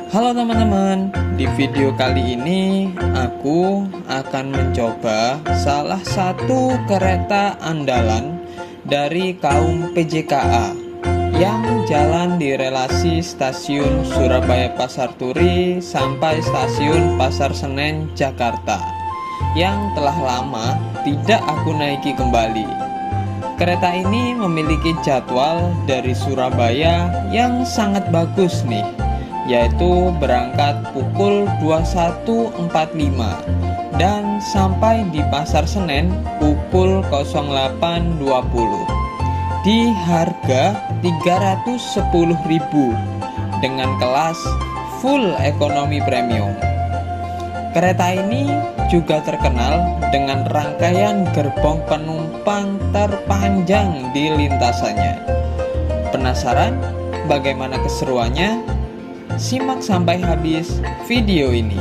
Halo teman-teman, di video kali ini aku akan mencoba salah satu kereta andalan dari kaum PJKA yang jalan di relasi stasiun Surabaya Pasar Turi sampai stasiun Pasar Senen Jakarta yang telah lama tidak aku naiki kembali. Kereta ini memiliki jadwal dari Surabaya yang sangat bagus nih, yaitu berangkat pukul 21.45 dan sampai di Pasar Senen pukul 08.20 di harga 310.000 dengan kelas full ekonomi premium. Kereta ini juga terkenal dengan rangkaian gerbong penumpang terpanjang di lintasannya. Penasaran bagaimana keseruannya? Simak sampai habis video ini.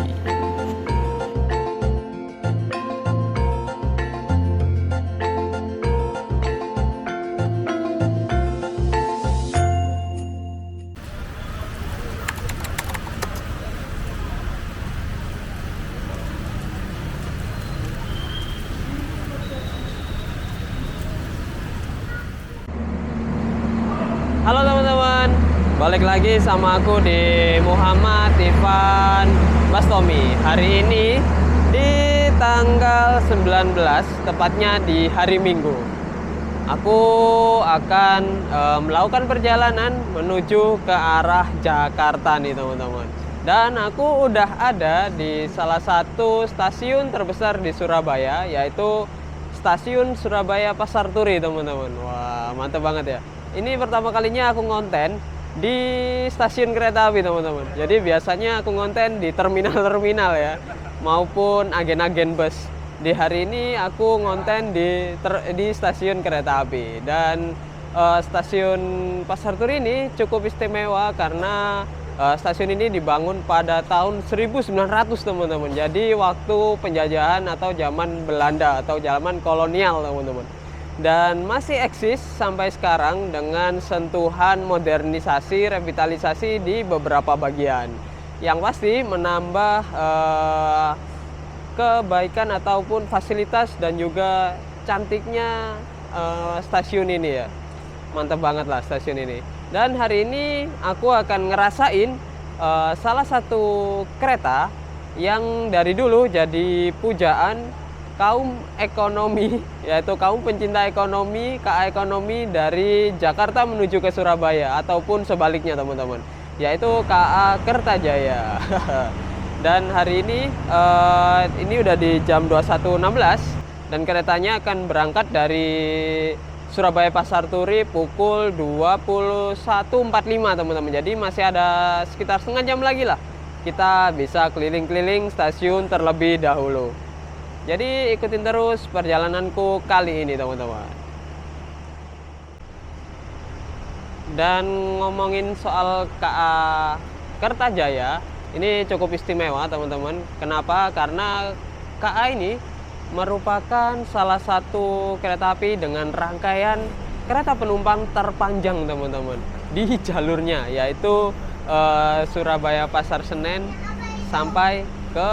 Halo teman-teman, balik lagi sama aku di Muhammad Ivan Bastomi. Hari ini di tanggal 19, tepatnya di hari Minggu. Aku akan melakukan perjalanan menuju ke arah Jakarta nih teman-teman. Dan aku udah ada di salah satu stasiun terbesar di Surabaya, yaitu Stasiun Surabaya Pasar Turi teman-teman. Wah, mantap banget ya. Ini pertama kalinya aku ngonten di stasiun kereta api teman-teman. Jadi biasanya aku ngonten di terminal-terminal ya, maupun agen-agen bus. Di hari ini aku ngonten di stasiun kereta api. Dan stasiun Pasar Turi ini cukup istimewa karena stasiun ini dibangun pada tahun 1900 teman-teman. Jadi waktu penjajahan atau zaman Belanda atau zaman kolonial teman-teman. Dan masih eksis sampai sekarang dengan sentuhan modernisasi, revitalisasi di beberapa bagian. Yang pasti menambah kebaikan ataupun fasilitas dan juga cantiknya stasiun ini ya. Mantap banget lah stasiun ini. Dan hari ini aku akan ngerasain salah satu kereta yang dari dulu jadi pujaan kaum ekonomi, yaitu kaum pencinta ekonomi, KA ekonomi dari Jakarta menuju ke Surabaya ataupun sebaliknya teman-teman, yaitu KA Kertajaya. Dan hari ini udah di jam 21.16 dan keretanya akan berangkat dari Surabaya Pasar Turi pukul 21.45 teman-teman. Jadi masih ada sekitar setengah jam lagi lah kita bisa keliling-keliling stasiun terlebih dahulu. Jadi ikutin terus perjalananku kali ini teman-teman. Dan ngomongin soal KA Kertajaya, ini cukup istimewa teman-teman. Kenapa? Karena KA ini merupakan salah satu kereta api dengan rangkaian kereta penumpang terpanjang teman-teman di jalurnya, yaitu Surabaya Pasar Senen sampai ke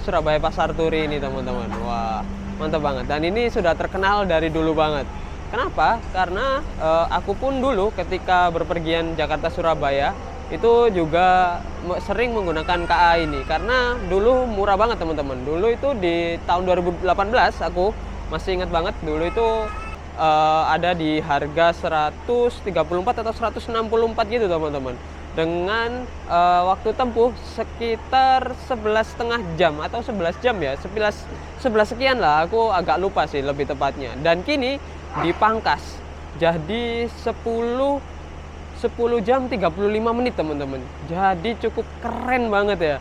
Surabaya Pasar Turi ini teman-teman. Wah, mantap banget. Dan ini sudah terkenal dari dulu banget. Kenapa? Karena aku pun dulu ketika berpergian Jakarta Surabaya itu juga sering menggunakan KA ini karena dulu murah banget teman-teman. Dulu itu di tahun 2018 aku masih ingat banget, dulu itu ada di harga 134 atau 164 gitu teman-teman. Dengan waktu tempuh sekitar 11,5 jam atau 11 jam ya, 11 sekian lah, aku agak lupa sih lebih tepatnya. Dan kini dipangkas jadi 10 jam 35 menit teman-teman. Jadi cukup keren banget ya.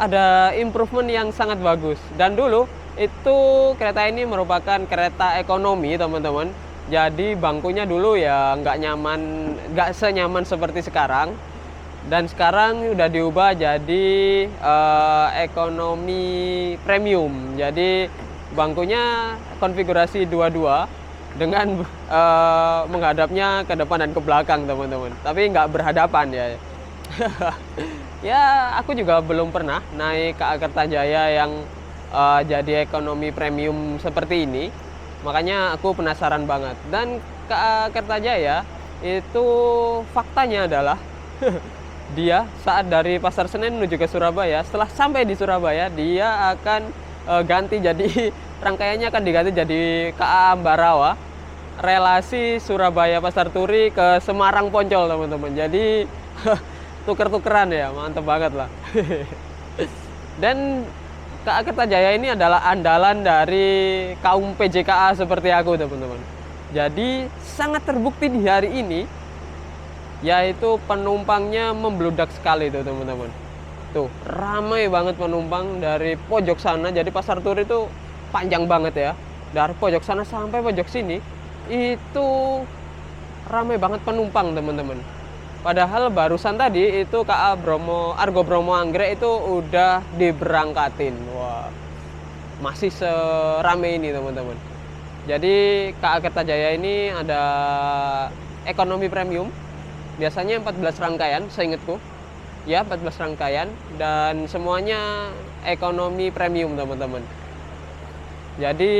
Ada improvement yang sangat bagus. Dan dulu itu kereta ini merupakan kereta ekonomi teman-teman. Jadi bangkunya dulu ya nggak senyaman seperti sekarang. Dan sekarang udah diubah jadi ekonomi premium. Jadi bangkunya konfigurasi 22 dengan menghadapnya ke depan dan ke belakang teman-teman, tapi nggak berhadapan ya. Ya aku juga belum pernah naik KA Kertajaya yang jadi ekonomi premium seperti ini, makanya aku penasaran banget. Dan KA Kertajaya itu faktanya adalah dia saat dari Pasar Senen menuju ke Surabaya, setelah sampai di Surabaya dia akan ganti jadi rangkaiannya akan diganti jadi KA Ambarawa, relasi Surabaya Pasar Turi ke Semarang Poncol teman-teman. Jadi tuker-tukeran ya, mantep banget lah. Dan KA Kertajaya ini adalah andalan dari kaum PJKA seperti aku teman-teman. Jadi sangat terbukti di hari ini, yaitu penumpangnya membludak sekali tuh teman-teman. Tuh ramai banget penumpang dari pojok sana. Jadi Pasar Turi itu panjang banget ya, dari pojok sana sampai pojok sini itu ramai banget penumpang teman-teman. Padahal barusan tadi itu KA Argo Bromo Anggrek itu udah diberangkatin. Wah, masih serame ini teman-teman. Jadi KA Kertajaya ini ada ekonomi premium, biasanya 14 rangkaian seingatku ya, 14 rangkaian, dan semuanya ekonomi premium teman-teman. Jadi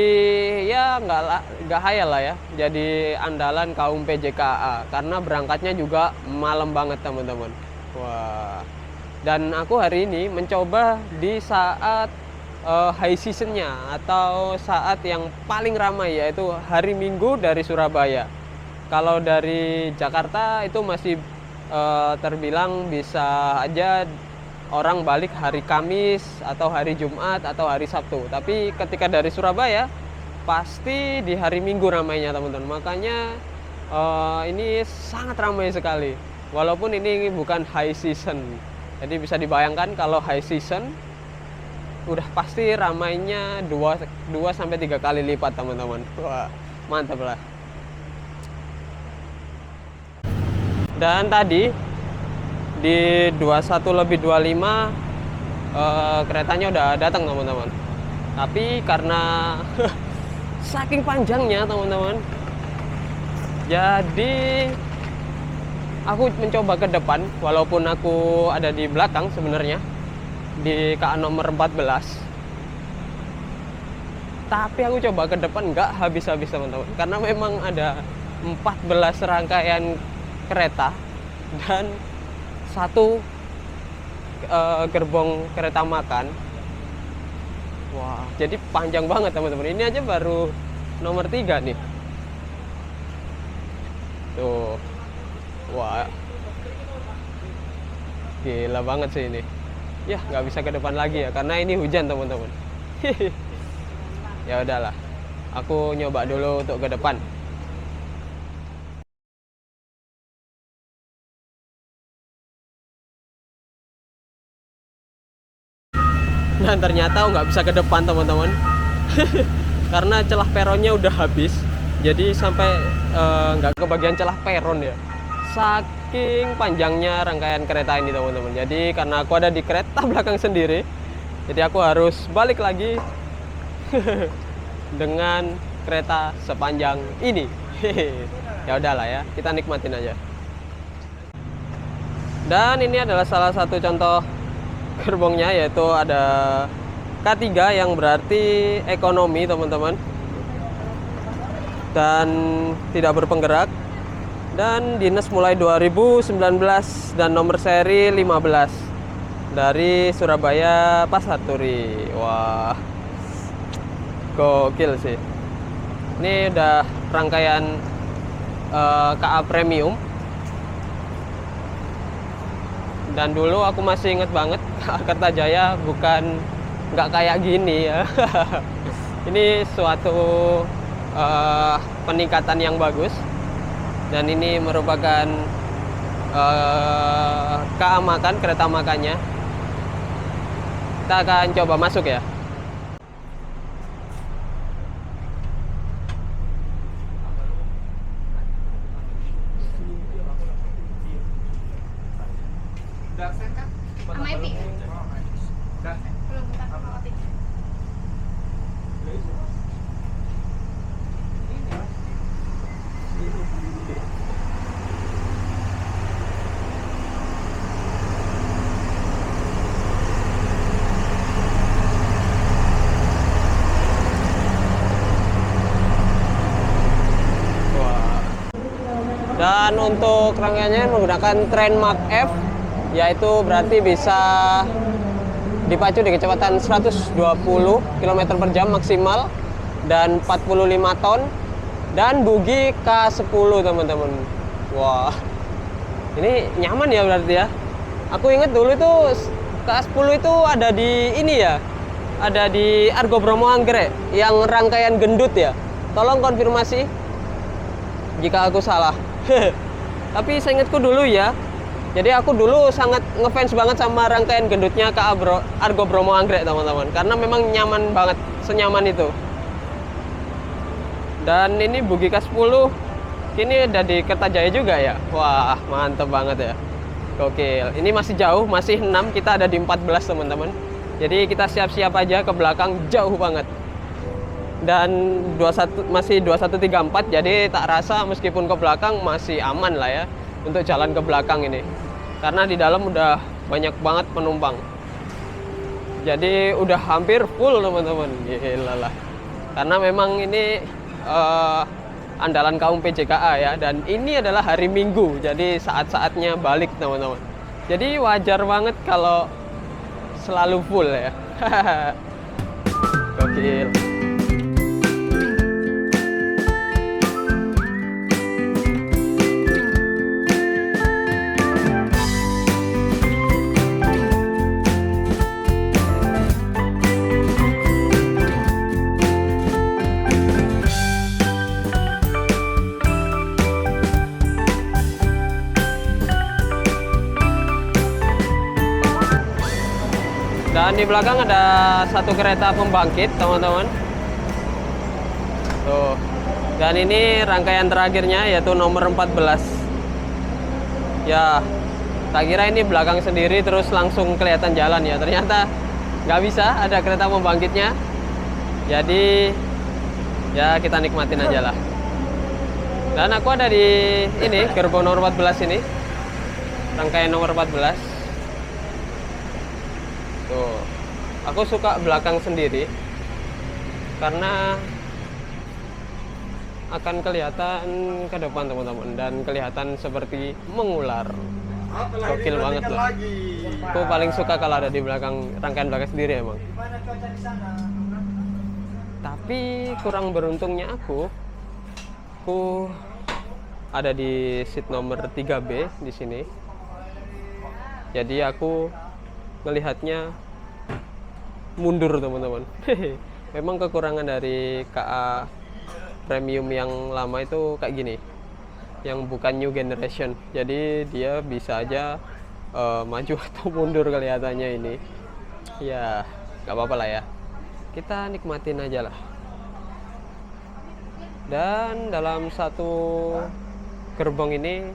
ya nggak hayal lah ya, jadi andalan kaum PJKA karena berangkatnya juga malam banget teman-teman. Wah, dan aku hari ini mencoba di saat high seasonnya atau saat yang paling ramai, yaitu hari Minggu dari Surabaya. Kalau dari Jakarta itu masih terbilang bisa aja orang balik hari Kamis atau hari Jumat atau hari Sabtu. Tapi ketika dari Surabaya pasti di hari Minggu ramainya teman-teman. Makanya ini sangat ramai sekali. Walaupun ini bukan high season. Jadi bisa dibayangkan kalau high season udah pasti ramainya 2 sampai 3 kali lipat teman-teman. Wah, mantap lah. Dan tadi di 21:25 keretanya udah datang teman-teman. Tapi karena saking panjangnya teman-teman, jadi aku mencoba ke depan walaupun aku ada di belakang sebenarnya di KA nomor 14. Tapi aku coba ke depan nggak habis-habis teman-teman, karena memang ada 14 rangkaian kereta dan 1 gerbong kereta makan. Wah, jadi panjang banget teman-teman. Ini aja baru nomor 3 nih. Tuh. Wah. Gila banget sih ini. Ya, nggak bisa ke depan lagi ya karena ini hujan teman-teman. Ya udahlah. Aku nyoba dulu untuk ke depan. Dan ternyata nggak bisa ke depan teman-teman. Karena celah peronnya udah habis. Jadi sampai nggak ke bagian celah peron ya. Saking panjangnya rangkaian kereta ini teman-teman. Jadi karena aku ada di kereta belakang sendiri, jadi aku harus balik lagi dengan kereta sepanjang ini. Ya udahlah ya, kita nikmatin aja. Dan ini adalah salah satu contoh gerbongnya, yaitu ada K3 yang berarti ekonomi teman-teman, dan tidak berpenggerak, dan dinas mulai 2019 dan nomor seri 15 dari Surabaya Pasar Turi. Wah, gokil sih. Ini udah rangkaian KA premium. Dan dulu aku masih inget banget Kertajaya nggak kayak gini ya. Ini suatu peningkatan yang bagus, dan ini merupakan KA makan, kereta makannya. Kita akan coba masuk ya. Sama Epi. Belum, bentar sama Epi. Dan untuk rangkaiannya menggunakan Trainmark F, yaitu berarti bisa dipacu di kecepatan 120 km per jam maksimal dan 45 ton dan bugi K10 teman-teman. Wah, ini nyaman ya berarti ya. Aku ingat dulu itu K10 itu ada di ini ya, ada di Argo Bromo Anggrek yang rangkaian gendut ya. Tolong konfirmasi jika aku salah. Tapi seingatku dulu ya, jadi aku dulu sangat ngefans banget sama rangkaian gendutnya ke Argo Bromo Anggrek teman-teman, karena memang nyaman banget, senyaman itu. Dan ini bugi K10 ini ada di Kertajaya juga ya. Wah, mantep banget ya. Gokil. Ini masih jauh, masih 6, kita ada di 14 teman-teman. Jadi kita siap-siap aja ke belakang, jauh banget. Dan 21 masih 2134, jadi tak rasa meskipun ke belakang masih aman lah ya untuk jalan ke belakang ini, karena di dalam udah banyak banget penumpang, jadi udah hampir full teman-teman. Gila lah, karena memang ini andalan kaum PJKA ya, dan ini adalah hari Minggu, jadi saat-saatnya balik teman-teman, jadi wajar banget kalau selalu full ya. Gokil. Dan di belakang ada satu kereta pembangkit teman-teman. Tuh. Dan ini rangkaian terakhirnya yaitu nomor 14. Ya, tak kira ini belakang sendiri terus langsung kelihatan jalan ya. Ternyata nggak bisa, ada kereta pembangkitnya. Jadi ya kita nikmatin aja lah. Dan aku ada di ini gerbong nomor 14 ini. Rangkaian nomor 14. Tuh, aku suka belakang sendiri karena akan kelihatan ke depan teman-teman, dan kelihatan seperti mengular. Gokil banget loh. Aku paling suka kalau ada di belakang, rangkaian belakang sendiri emang. Tapi kurang beruntungnya aku ada di seat nomor 3B di sini. Jadi aku melihatnya mundur teman-teman. Memang kekurangan dari KA premium yang lama itu kayak gini, yang bukan new generation, jadi dia bisa aja maju atau mundur kelihatannya ini. Ya nggak apa-apa lah ya, kita nikmatin aja lah. Dan dalam satu gerbong ini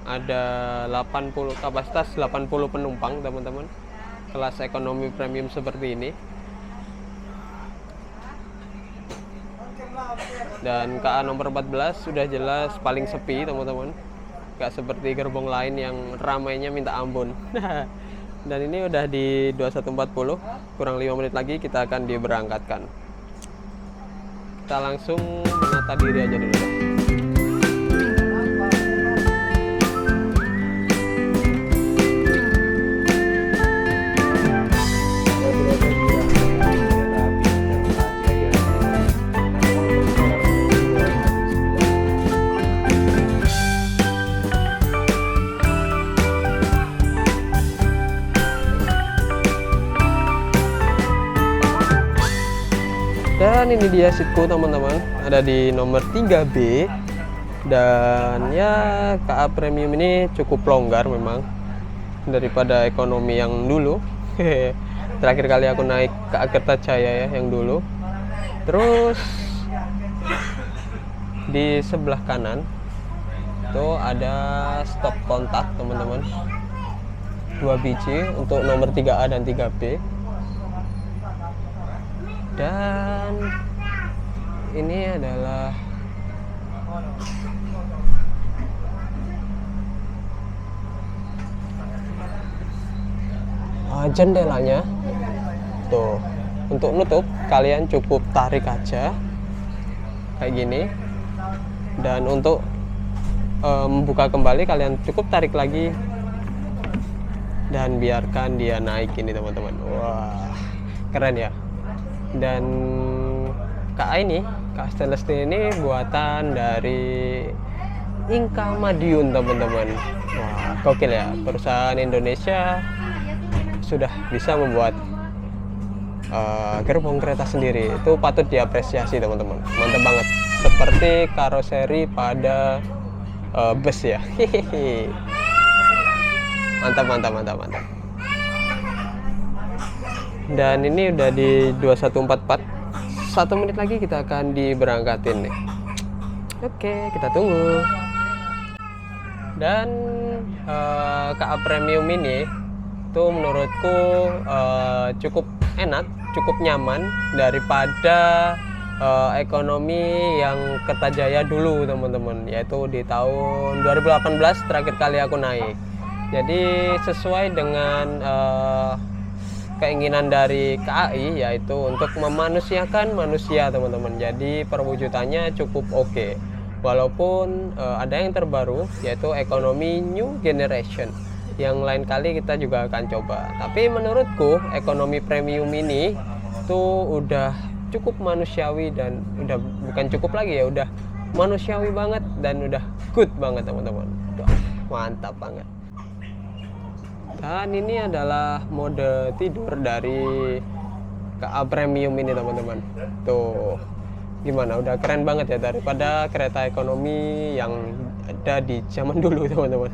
ada 80 kapasitas 80 penumpang teman-teman, kelas ekonomi premium seperti ini. Dan KA nomor 14 sudah jelas paling sepi teman-teman, gak seperti gerbong lain yang ramainya minta ampun. Dan ini udah di 21.40, kurang 5 menit lagi kita akan diberangkatkan. Kita langsung menata diri aja dulu. Dan ini dia seatku teman-teman, ada di nomor 3B. Dan ya KA premium ini cukup longgar memang daripada ekonomi yang dulu. Terakhir kali aku naik KA Kertajaya ya, yang dulu. Terus di sebelah kanan itu ada stop kontak teman-teman, 2 biji untuk nomor 3A dan 3B. Dan ini adalah jendelanya. Tuh, untuk nutup kalian cukup tarik aja kayak gini, dan untuk membuka kembali kalian cukup tarik lagi dan biarkan dia naik ini teman-teman. Wah, keren ya. Dan KA ini, KA stainless steel ini buatan dari Inka Madiun teman-teman. Wah, gokil ya, perusahaan Indonesia sudah bisa membuat gerbong kereta sendiri. Itu patut diapresiasi teman-teman, mantap banget. Seperti karoseri pada bus ya. Mantap. Dan ini udah di 21.44. 1 menit lagi kita akan diberangkatin nih. Oke, kita tunggu. Dan KA Premium ini tuh menurutku cukup enak, cukup nyaman daripada ekonomi yang Kertajaya dulu teman-teman, yaitu di tahun 2018 terakhir kali aku naik. Jadi sesuai dengan keinginan dari KAI, yaitu untuk memanusiakan manusia teman-teman. Jadi perwujudannya cukup oke. Walaupun ada yang terbaru, yaitu ekonomi new generation, yang lain kali kita juga akan coba. Tapi menurutku ekonomi premium ini tuh udah cukup manusiawi, dan udah bukan cukup lagi ya, udah manusiawi banget dan udah good banget teman-teman. Mantap banget. Dan ini adalah mode tidur dari KA Premium ini teman-teman. Tuh, gimana, udah keren banget ya daripada kereta ekonomi yang ada di zaman dulu teman-teman.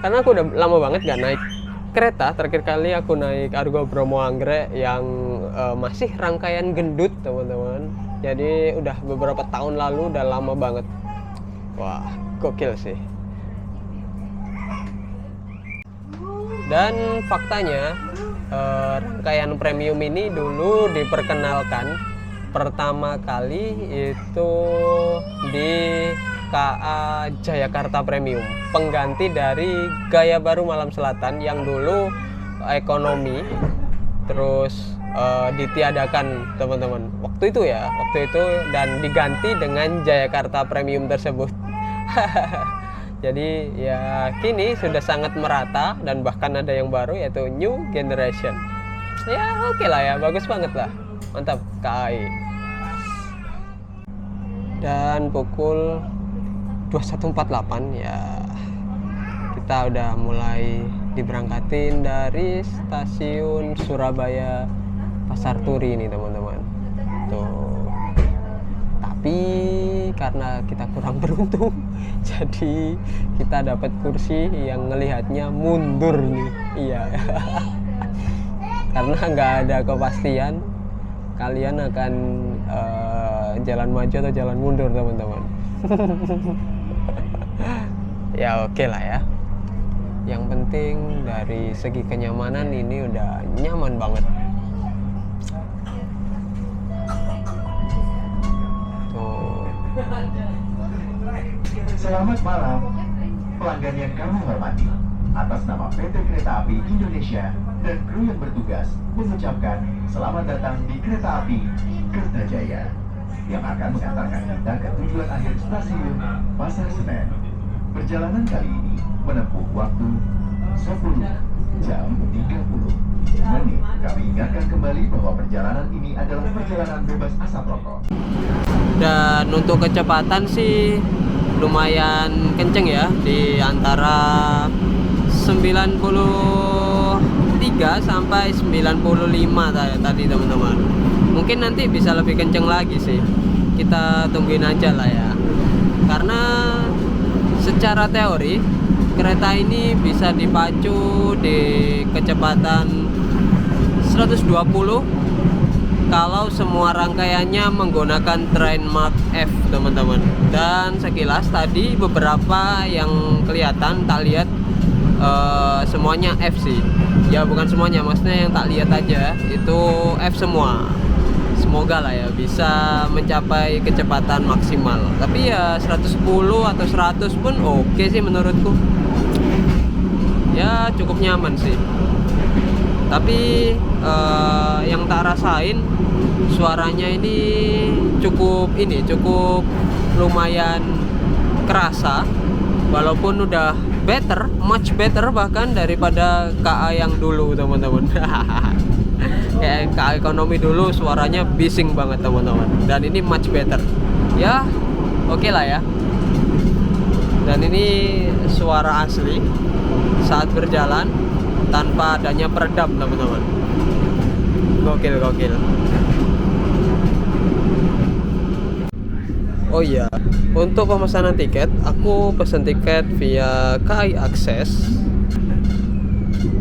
Karena aku udah lama banget gak naik kereta. Terakhir kali aku naik Argo Bromo Anggrek yang masih rangkaian gendut teman-teman. Jadi udah beberapa tahun lalu, udah lama banget. Wah, gokil sih. Dan faktanya rangkaian premium ini dulu diperkenalkan pertama kali itu di KA Jayakarta Premium, pengganti dari Gaya Baru Malam Selatan yang dulu ekonomi terus ditiadakan teman-teman waktu itu, dan diganti dengan Jayakarta Premium tersebut. Jadi ya kini sudah sangat merata, dan bahkan ada yang baru yaitu new generation. Ya oke lah ya, bagus banget lah, mantap KAI. Dan pukul 21.48 ya, kita udah mulai diberangkatin dari stasiun Surabaya Pasar Turi ini teman-teman. Tuh. Tapi karena kita kurang beruntung, jadi kita dapat kursi yang ngelihatnya mundur nih. Iya. Karena nggak ada kepastian kalian akan jalan maju atau jalan mundur teman-teman. Ya oke lah ya. Yang penting dari segi kenyamanan ini udah nyaman banget. Selamat malam, pelanggan yang kami hormati. Atas nama PT Kereta Api Indonesia dan kru yang bertugas mengucapkan selamat datang di Kereta Api Kertajaya yang akan mengantarkan kita ke tujuan akhir stasiun Pasar Senen. Perjalanan kali ini menempuh waktu 10 jam 30 menit. Kami ingatkan kembali bahwa perjalanan ini adalah perjalanan bebas asap rokok. Dan untuk kecepatan sih lumayan kenceng ya, di antara 93 sampai 95 tadi teman-teman. Mungkin nanti bisa lebih kenceng lagi sih, kita tungguin aja lah ya. Karena secara teori kereta ini bisa dipacu di kecepatan 120 kalau semua rangkaiannya menggunakan train Mark F teman-teman. Dan sekilas tadi beberapa yang kelihatan, tak lihat semuanya F sih. Ya bukan semuanya, maksudnya yang tak lihat aja itu F semua. Semoga lah ya bisa mencapai kecepatan maksimal. Tapi ya 110 atau 100 pun oke sih menurutku. Ya cukup nyaman sih. Tapi yang tak rasain suaranya ini cukup lumayan kerasa, walaupun udah much better bahkan daripada KA yang dulu teman-teman. Kayak KA ekonomi dulu suaranya bising banget teman-teman, dan ini much better ya. Oke lah ya. Dan ini suara asli saat berjalan tanpa adanya peredam teman-teman. Gokil. Oh iya, untuk pemesanan tiket, aku pesan tiket via KAI Akses.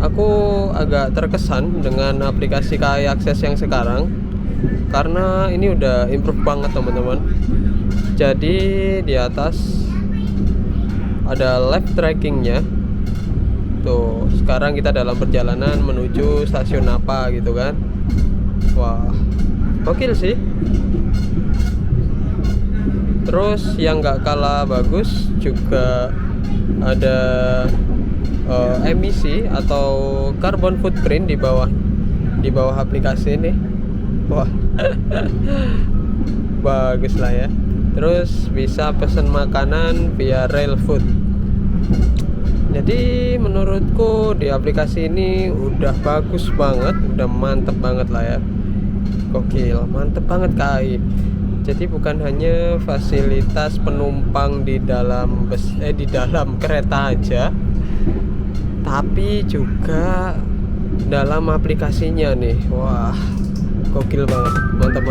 Aku agak terkesan dengan aplikasi KAI Akses yang sekarang, karena ini udah improve banget teman-teman. Jadi di atas ada live trackingnya. Tuh, sekarang kita dalam perjalanan menuju stasiun apa gitu kan. Wah, gokil sih. Terus yang gak kalah bagus juga ada emisi atau carbon footprint di bawah aplikasi ini. Wah, bagus lah ya. Terus bisa pesan makanan via rail food. Jadi menurutku di aplikasi ini udah bagus banget, udah mantep banget lah ya. Gokil, mantep banget KAI. Jadi bukan hanya fasilitas penumpang di dalam kereta aja, tapi juga dalam aplikasinya nih. Wah, gokil banget, mantap.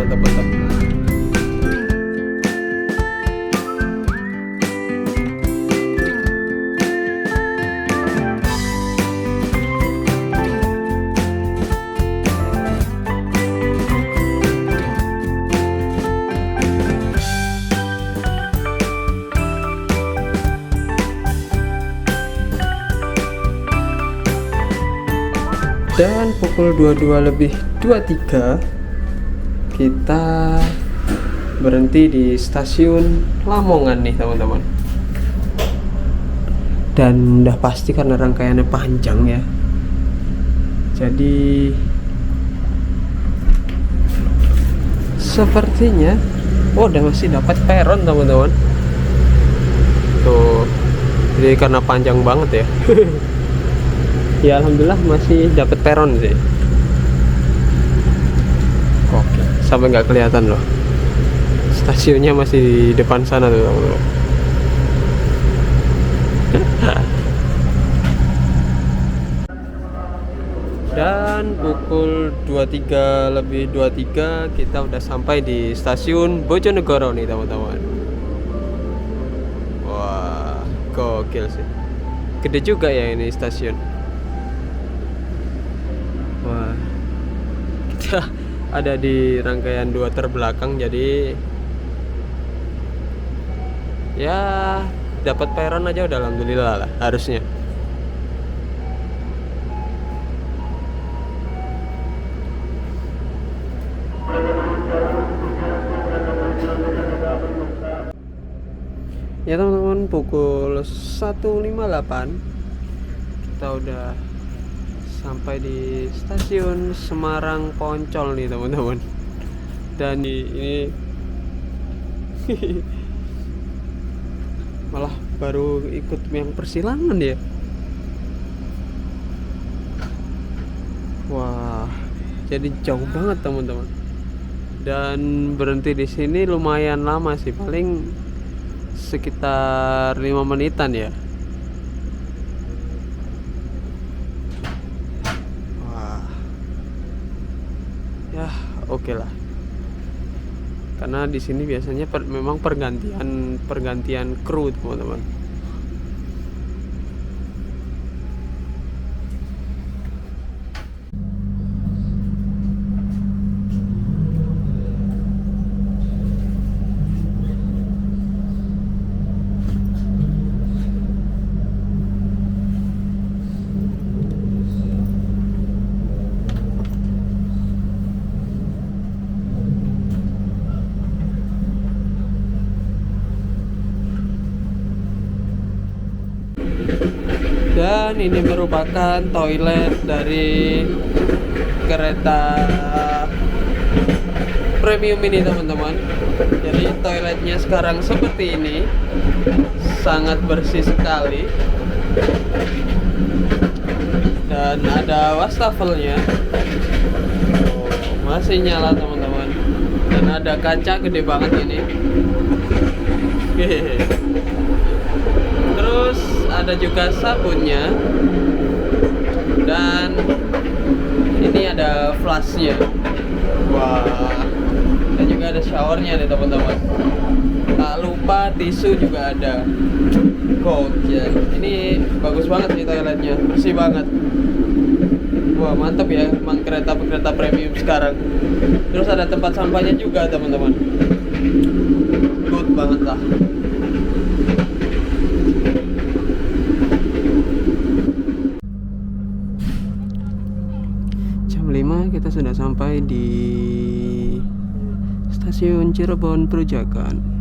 Dan pukul 22:23 kita berhenti di stasiun Lamongan nih teman-teman. Dan udah pasti karena rangkaiannya panjang ya, jadi sepertinya udah masih dapat peron teman-teman. Tuh, jadi karena panjang banget ya. Ya alhamdulillah masih dapat peron sih. Oke, sampai nggak kelihatan loh. Stasiunnya masih di depan sana tuh teman-teman. Dan pukul 23:23 kita udah sampai di stasiun Bojonegoro nih teman-teman. Wah, gokil sih. Gede juga ya ini stasiun. Wah, kita ada di rangkaian 2 terbelakang, jadi ya dapat peron aja udah alhamdulillah lah harusnya. Ya teman-teman, pukul 1:58 kita udah sampai di stasiun Semarang Poncol nih teman-teman. Dan ini malah baru ikut yang persilangan ya. Wah, jadi jauh banget teman-teman. Dan berhenti di sini lumayan lama sih, paling sekitar 5 menitan ya. Ya oke lah, karena di sini biasanya memang pergantian kru teman-teman. Dan ini merupakan toilet dari kereta premium ini teman-teman. Jadi toiletnya sekarang seperti ini, sangat bersih sekali. Dan ada wastafelnya, masih nyala teman-teman. Dan ada kaca gede banget ini. Terus ada juga sabunnya. Dan ini ada flashnya. Wah. Dan juga ada showernya nih teman-teman. Tak lupa tisu juga ada. Gokil. Ini bagus banget nih toiletnya, bersih banget. Wah, mantap ya, emang kereta premium sekarang. Terus ada tempat sampahnya juga teman-teman. Good banget lah. Jam 5 kita sudah sampai di stasiun Cirebon Perujakan.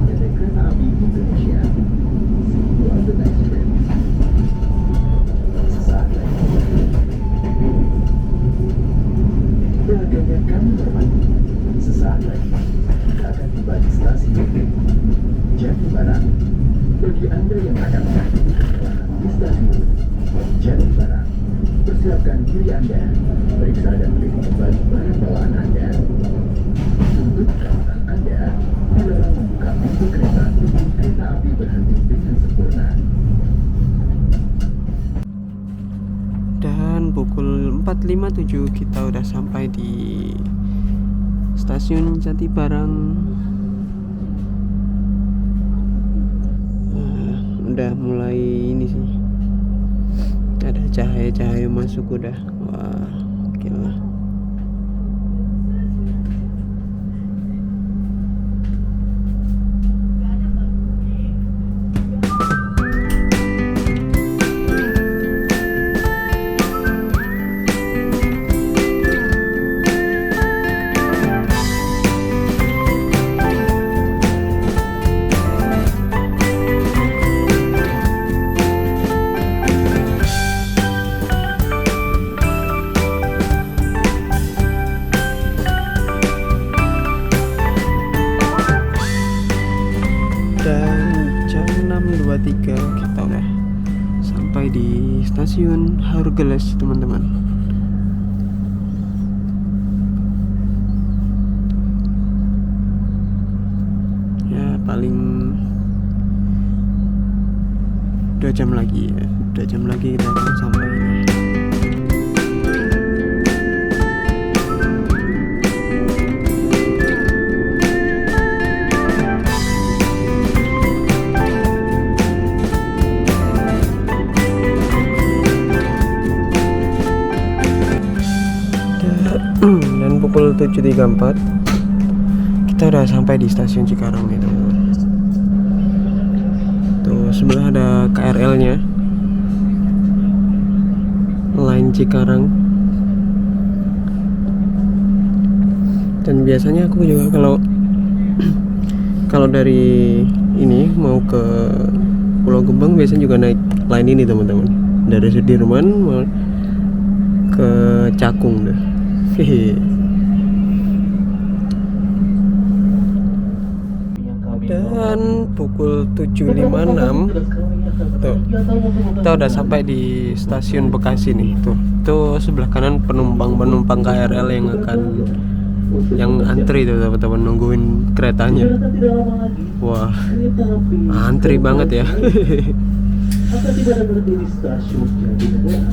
PT Kereta Api Indonesia. See you on the next trip. Sesaat lagi. Beragamnya kami hormati. Sesaat lagi kita akan tiba di stasiun Jati Barang. Bagi Anda yang akan menaiki perjalanan di stasiun Jati Barang, persiapkan diri Anda, periksa dan beli kembali barang bawaan Anda. Untuk keamanan Anda, dilarang membuka pintu kereta sebelum kereta api berhenti dengan sempurna. Dan pukul 4.57 kita udah sampai di stasiun Jati Barang. Udah mulai ini sih, ada cahaya-cahaya masuk udah. Wah, gila. Dan jam 6.23 kita udah sampai di stasiun Hargeles teman-teman. Ya paling 2 jam lagi ya, 2 jam lagi kita akan sampai ini. Dan pukul 7.34 kita udah sampai di stasiun Cikarang nih teman-teman. Tuh sebelah ada KRL-nya, Line Cikarang. Dan biasanya aku juga kalau dari ini mau ke Pulau Gebang biasanya juga naik line ini teman-teman, dari Sudirman mau ke Cakung deh. Dan pukul 7.56 tuh kita udah sampai di stasiun Bekasi nih. Tuh sebelah kanan penumpang KRL yang antri tuh teman-teman nungguin keretanya. Wah, antri banget ya. Akan tiba dan berhenti di stasiun Jatinegara.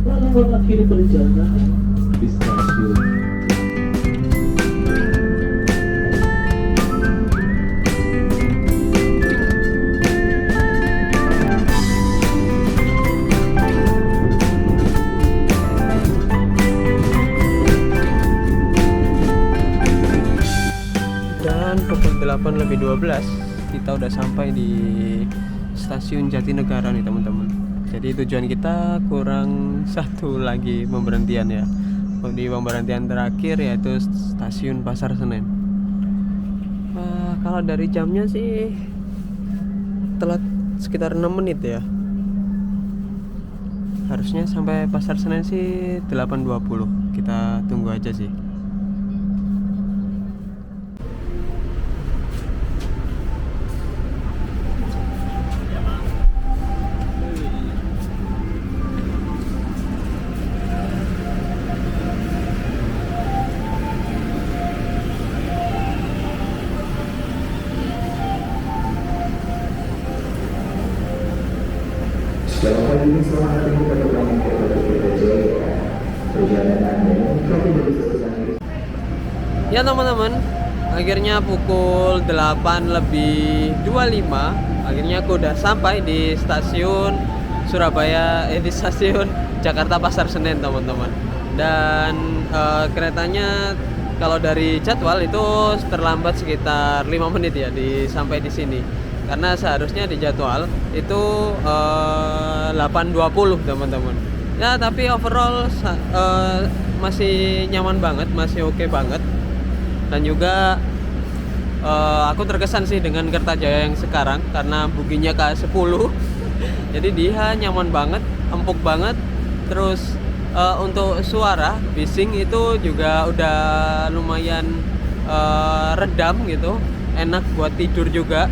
Lalu mengakhiri perjalanan di stasiun. Dan pukul 8.12 kita udah sampai di stasiun Jatinegara nih teman-teman. Jadi tujuan kita kurang satu lagi pemberhentian ya. di pemberhentian terakhir yaitu stasiun Pasar Senen. Kalau dari jamnya sih telat sekitar 6 menit ya. Harusnya sampai Pasar Senen sih 8.20. Kita tunggu aja sih. Selamat pagi, selamat datang kepada pelanggan kereta api Kereta Jaya. Perjalanan Anda mungkin dari stasiun. Ya teman-teman, akhirnya pukul 8:25 akhirnya aku udah sampai di stasiun Surabaya, di stasiun Jakarta Pasar Senen teman-teman. Dan keretanya kalau dari jadwal itu terlambat sekitar 5 menit ya sampai di sini. Karena seharusnya di jadwal itu 8.20 teman-teman. Ya tapi overall masih nyaman banget, masih oke banget. Dan juga aku terkesan sih dengan Kertajaya yang sekarang karena bookingnya K10. Jadi dia nyaman banget, empuk banget. Terus untuk suara bising itu juga udah lumayan redam gitu, enak buat tidur juga.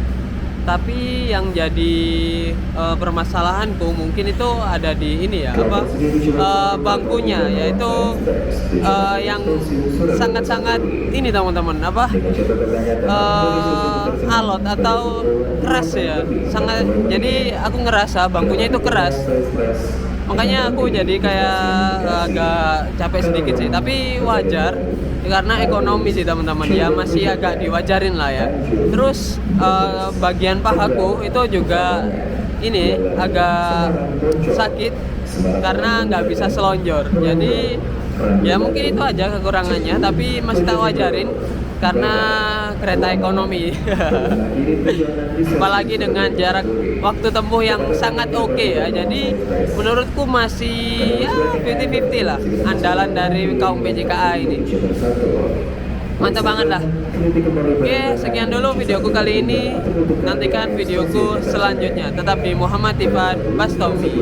Tapi yang jadi permasalahanku mungkin itu ada di ini ya, bangkunya, yaitu yang sangat-sangat ini teman-teman, alot atau keras ya, sangat. Jadi aku ngerasa bangkunya itu keras, makanya aku jadi kayak agak capek sedikit sih. Tapi wajar karena ekonomi sih teman-teman, ya masih agak diwajarin lah ya. Terus bagian pahaku itu juga ini agak sakit karena nggak bisa selonjor. Jadi ya mungkin itu aja kekurangannya, tapi masih tak wajarin karena kereta ekonomi. Apalagi dengan jarak waktu tempuh yang sangat oke ya. Jadi menurutku masih ya 50-50 lah andalan dari kaum PJKA ini. Mantap banget lah. Oke, sekian dulu videoku kali ini. Nantikan videoku selanjutnya. Tetap di Muhammad Tifan Bastomi.